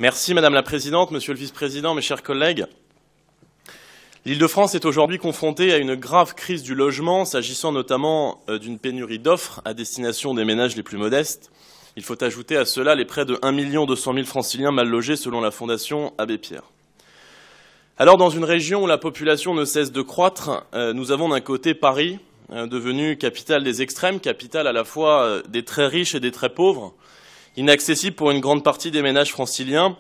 Merci Madame la Présidente, Monsieur le Vice-président, mes chers collègues. L'Île-de-France est aujourd'hui confrontée à une grave crise du logement, s'agissant notamment d'une pénurie d'offres à destination des ménages les plus modestes. Il faut ajouter à cela les près de 1 200 000 franciliens mal logés selon la Fondation Abbé Pierre. Alors, dans une région où la population ne cesse de croître, nous avons d'un côté Paris, devenue capitale des extrêmes, capitale à la fois des très riches et des très pauvres, inaccessible pour une grande partie des ménages franciliens,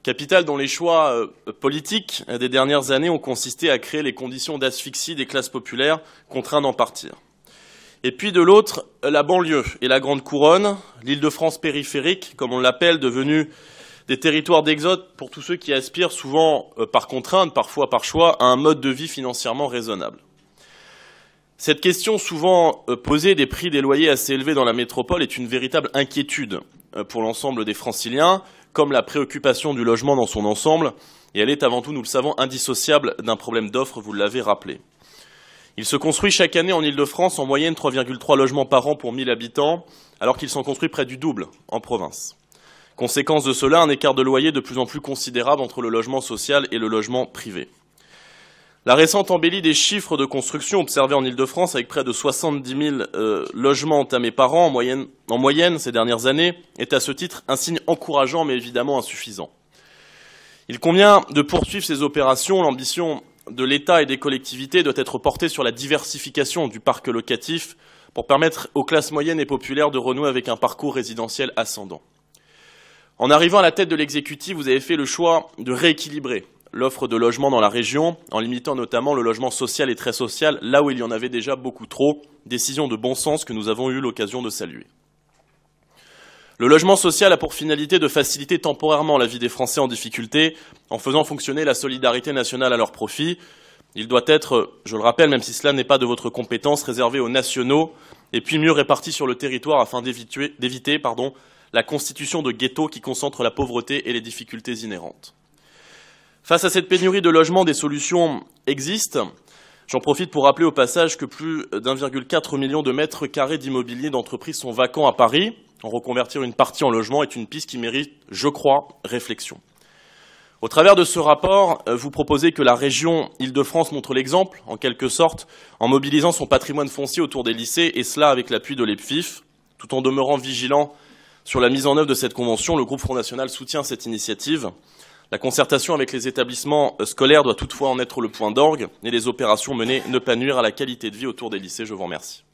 capitale dont les choix politiques des dernières années ont consisté à créer les conditions d'asphyxie des classes populaires contraintes d'en partir. Et puis de l'autre, la banlieue et la grande couronne, l'Île-de-France périphérique, comme on l'appelle, devenue des territoires d'exode pour tous ceux qui aspirent, souvent par contrainte, parfois par choix, à un mode de vie financièrement raisonnable. Cette question souvent posée des prix des loyers assez élevés dans la métropole est une véritable inquiétude pour l'ensemble des franciliens, comme la préoccupation du logement dans son ensemble, et elle est avant tout, nous le savons, indissociable d'un problème d'offre, vous l'avez rappelé. Il se construit chaque année en Île-de-France en moyenne 3,3 logements par an pour 1000 habitants, alors qu'il s'en construit près du double en province. Conséquence de cela, un écart de loyer de plus en plus considérable entre le logement social et le logement privé. La récente embellie des chiffres de construction observés en Île-de-France, avec près de 70 000 logements entamés par an en moyenne ces dernières années, est à ce titre un signe encourageant mais évidemment insuffisant. Il convient de poursuivre ces opérations. L'ambition de l'État et des collectivités doit être portée sur la diversification du parc locatif pour permettre aux classes moyennes et populaires de renouer avec un parcours résidentiel ascendant. En arrivant à la tête de l'exécutif, vous avez fait le choix de rééquilibrer l'offre de logement dans la région, en limitant notamment le logement social et très social, là où il y en avait déjà beaucoup trop, décision de bon sens que nous avons eu l'occasion de saluer. Le logement social a pour finalité de faciliter temporairement la vie des Français en difficulté, en faisant fonctionner la solidarité nationale à leur profit. Il doit être, je le rappelle, même si cela n'est pas de votre compétence, réservé aux nationaux, et puis mieux réparti sur le territoire afin d'éviter la constitution de ghettos qui concentrent la pauvreté et les difficultés inhérentes. Face à cette pénurie de logements, des solutions existent. J'en profite pour rappeler au passage que plus d'1,4 million de mètres carrés d'immobilier d'entreprise sont vacants à Paris. En reconvertir une partie en logement est une piste qui mérite, je crois, réflexion. Au travers de ce rapport, vous proposez que la région Île-de-France montre l'exemple, en quelque sorte, en mobilisant son patrimoine foncier autour des lycées, et cela avec l'appui de l'EPFIF. Tout en demeurant vigilant sur la mise en œuvre de cette convention, le groupe Front National soutient cette initiative. La concertation avec les établissements scolaires doit toutefois en être le point d'orgue et les opérations menées ne pas nuire à la qualité de vie autour des lycées. Je vous remercie.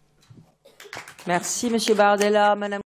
Merci, Monsieur Bardella. Madame